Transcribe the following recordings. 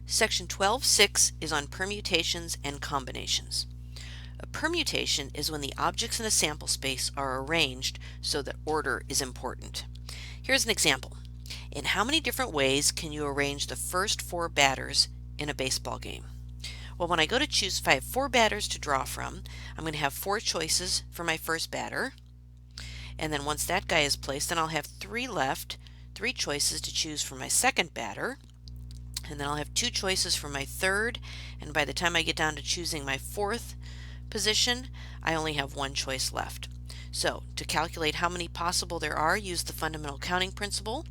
Section 12.6 is on permutations and combinations. A permutation is when the objects in a sample space are arranged so that order is important. Here's an example. In how many different ways can you arrange the first 4 batters in a baseball game? Well, when I go to choose, if I have 4 batters to draw from, I'm going to have 4 choices for my first batter. And then once that guy is placed, then I'll have 3 left, 3 choices to choose for my second batter. And then I'll have 2 choices for my third, and by the time I get down to choosing my fourth position, I only have 1 choice left. So to calculate how many possible there are, use the fundamental counting principle.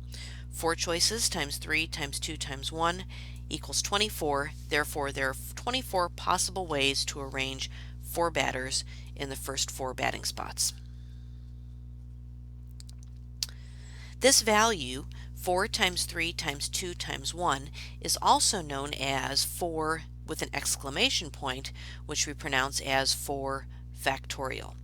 4 choices times 3 times 2 times 1 equals 24. Therefore, there are 24 possible ways to arrange 4 batters in the first 4 batting spots. This value, 4 times 3 times 2 times 1, is also known as 4 with an exclamation point, which we pronounce as 4 factorial.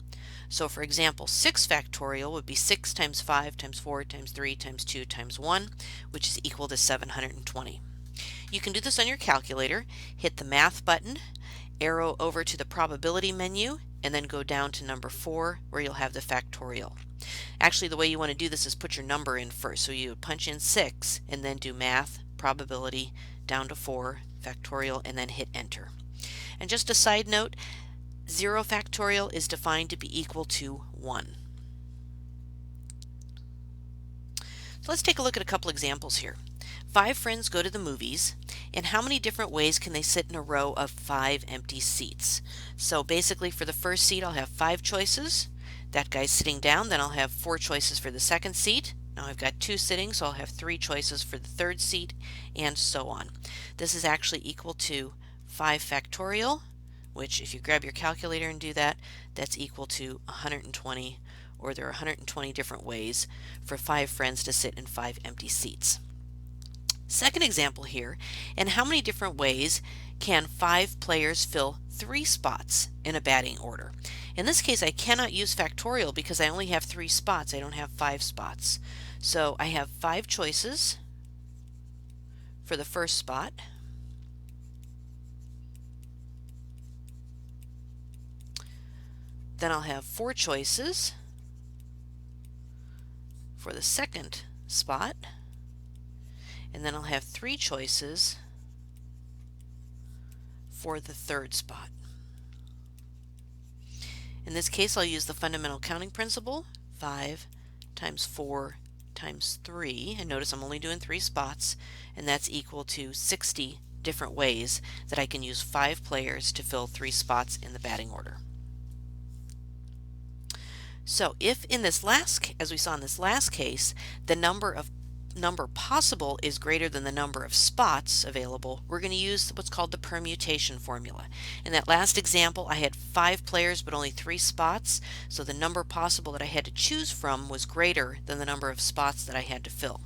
So for example, 6 factorial would be 6 times 5 times 4 times 3 times 2 times 1, which is equal to 720. You can do this on your calculator. Hit the math button, arrow over to the probability menu, and then go down to number 4 where you'll have the factorial. Actually, the way you want to do this is put your number in first. So you punch in 6 and then do math, probability, down to 4, factorial, and then hit enter. And just a side note, 0 factorial is defined to be equal to 1. So let's take a look at a couple examples here. 5 friends go to the movies, and how many different ways can they sit in a row of 5 empty seats? So basically for the first seat I'll have 5 choices. That guy's sitting down, then I'll have 4 choices for the second seat. Now I've got 2 sitting, so I'll have 3 choices for the third seat, and so on. This is actually equal to 5 factorial, which if you grab your calculator and do that, that's equal to 120, or there are 120 different ways for 5 friends to sit in 5 empty seats. Second example here, and how many different ways can 5 players fill 3 spots in a batting order? In this case, I cannot use factorial because I only have 3 spots. I don't have 5 spots. So I have 5 choices for the first spot. Then I'll have 4 choices for the second spot. And then I'll have 3 choices for the third spot. In this case, I'll use the fundamental counting principle, 5 times 4 times 3, and notice I'm only doing 3 spots, and that's equal to 60 different ways that I can use 5 players to fill 3 spots in the batting order. So if in this last, as we saw in this last case, the number possible is greater than the number of spots available, we're going to use what's called the permutation formula. In that last example, I had 5 players but only 3 spots, so the number possible that I had to choose from was greater than the number of spots that I had to fill.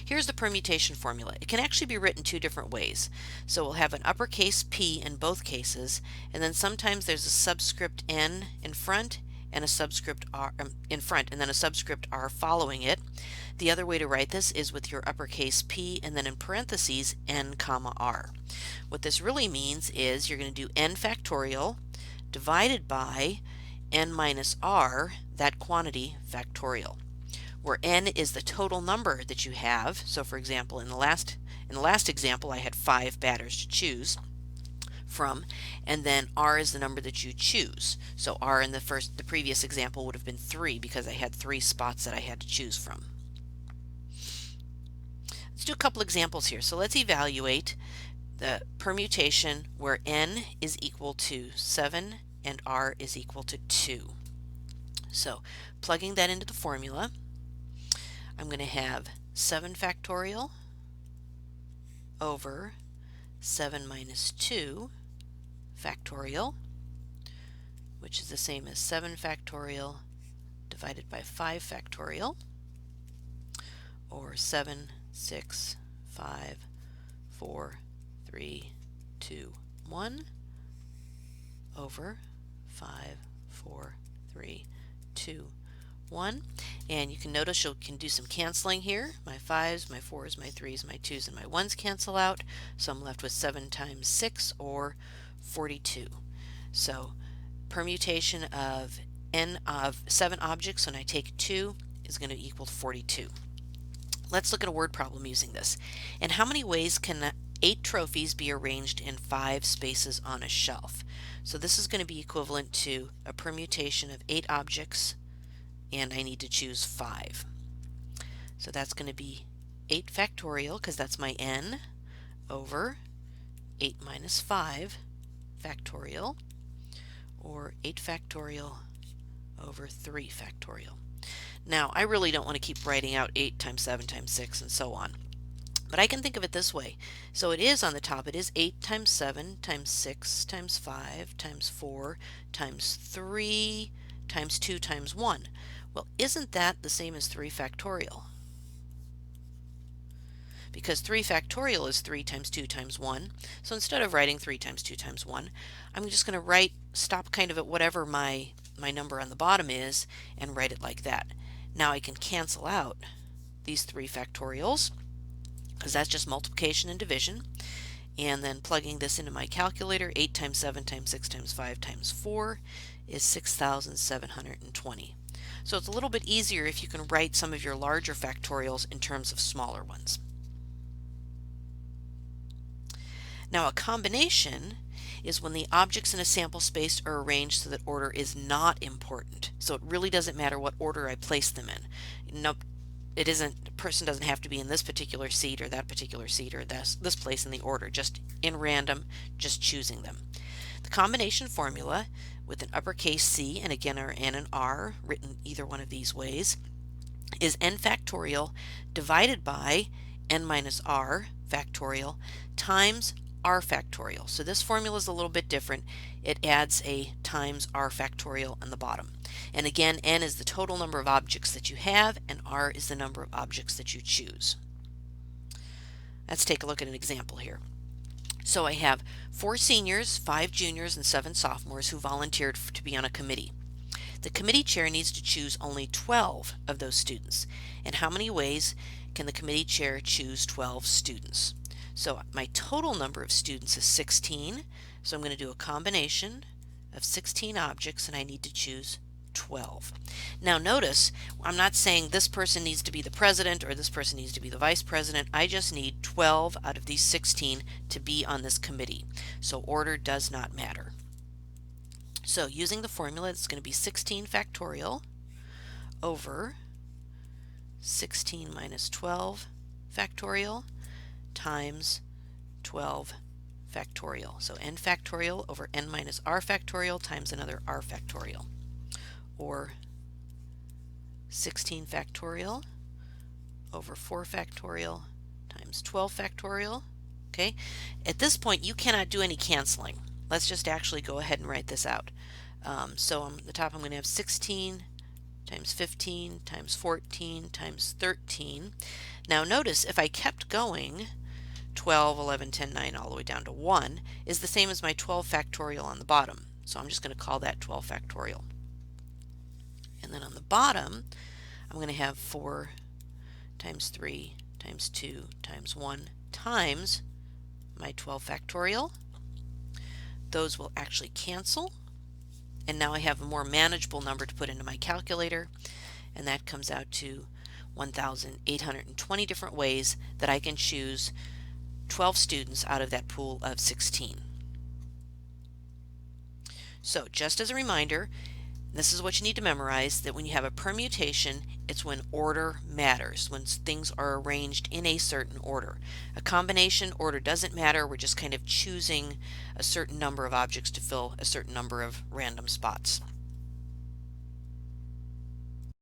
Here's the permutation formula. It can actually be written 2 different ways. So we'll have an uppercase P in both cases, and then sometimes there's a subscript N in front and a subscript R in front, and then a subscript R following it. The other way to write this is with your uppercase P and then in parentheses N comma R. What this really means is you're going to do N factorial divided by N minus R, that quantity factorial, where N is the total number that you have. So for example, in the last example I had 5 batters to choose from, and then R is the number that you choose. So R in the previous example would have been 3 because I had 3 spots that I had to choose from. Let's do a couple examples here. So let's evaluate the permutation where N is equal to 7 and R is equal to 2. So plugging that into the formula, I'm going to have 7 factorial over 7 minus 2 factorial, which is the same as 7 factorial divided by 5 factorial, or 7, 6, 5, 4, 3, 2, 1 over 5, 4, 3, 2, 1. And you can notice you can do some canceling here. My 5s, my 4s, my 3s, my 2s, and my 1s cancel out. So I'm left with 7 times 6, or 42. So permutation of n of 7 objects when I take 2 is going to equal 42. Let's look at a word problem using this. In how many ways can 8 trophies be arranged in 5 spaces on a shelf? So this is going to be equivalent to a permutation of 8 objects, and I need to choose 5. So that's going to be 8 factorial, because that's my n, over 8 minus 5 factorial, or 8 factorial over 3 factorial. Now, I really don't want to keep writing out 8 times 7 times 6 and so on. But I can think of it this way. So it is on the top, it is 8 times 7 times 6 times 5 times 4 times 3 times 2 times 1. Well, isn't that the same as 3 factorial? Because 3 factorial is 3 times 2 times 1. So instead of writing 3 times 2 times 1, I'm just going to stop kind of at whatever my number on the bottom is and write it like that. Now I can cancel out these 3 factorials, because that's just multiplication and division. And then plugging this into my calculator, 8 times 7 times 6 times 5 times 4 is 6,720. So it's a little bit easier if you can write some of your larger factorials in terms of smaller ones. Now, a combination is when the objects in a sample space are arranged so that order is not important. So it really doesn't matter what order I place them in. Nope, it isn't. The person doesn't have to be in this particular seat or that particular seat or this place in the order, just in random, just choosing them. The combination formula with an uppercase C and again our N and R written either one of these ways is n factorial divided by n minus r factorial times r factorial. So this formula is a little bit different. It adds a times r factorial on the bottom. And again, n is the total number of objects that you have, and r is the number of objects that you choose. Let's take a look at an example here. So I have 4 seniors, 5 juniors, and 7 sophomores who volunteered to be on a committee. The committee chair needs to choose only 12 of those students. And how many ways can the committee chair choose 12 students? So my total number of students is 16, so I'm going to do a combination of 16 objects, and I need to choose 12. Now notice, I'm not saying this person needs to be the president or this person needs to be the vice president. I just need 12 out of these 16 to be on this committee. So order does not matter. So using the formula, it's going to be 16 factorial over 16 minus 12 factorial times 12 factorial. So n factorial over n minus r factorial times another r factorial, or 16 factorial over 4 factorial times 12 factorial. Okay, at this point you cannot do any canceling. Let's just actually go ahead and write this out. So on the top I'm going to have 16 times 15 times 14 times 13. Now notice if I kept going, 12, 11, 10, 9 all the way down to 1 is the same as my 12 factorial on the bottom. So I'm just going to call that 12 factorial. And then on the bottom I'm going to have 4 times 3 times 2 times 1 times my 12 factorial. Those will actually cancel. And now I have a more manageable number to put into my calculator, and that comes out to 1,820 different ways that I can choose 12 students out of that pool of 16. So just as a reminder, this is what you need to memorize, that when you have a permutation, it's when order matters, when things are arranged in a certain order. A combination, order doesn't matter, we're just kind of choosing a certain number of objects to fill a certain number of random spots.